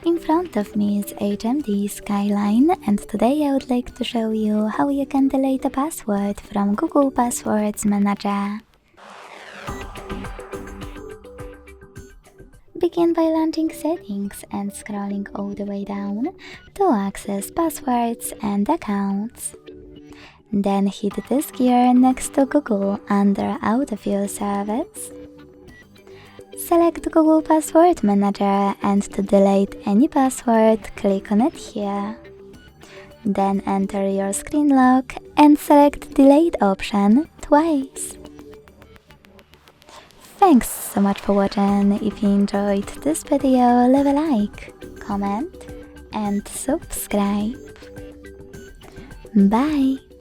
In front of me is HMD Skyline, and today I would like to show you how you can delete a password from Google Passwords Manager. Begin by launching Settings and scrolling all the way down to access Passwords and Accounts. Then hit this gear next to Google under Autofill service. Select Google Password Manager, and to delete any password, click on it here. Then enter your screen lock and select Delete option twice. Thanks so much for watching. If you enjoyed this video, leave a like, comment and subscribe. Bye!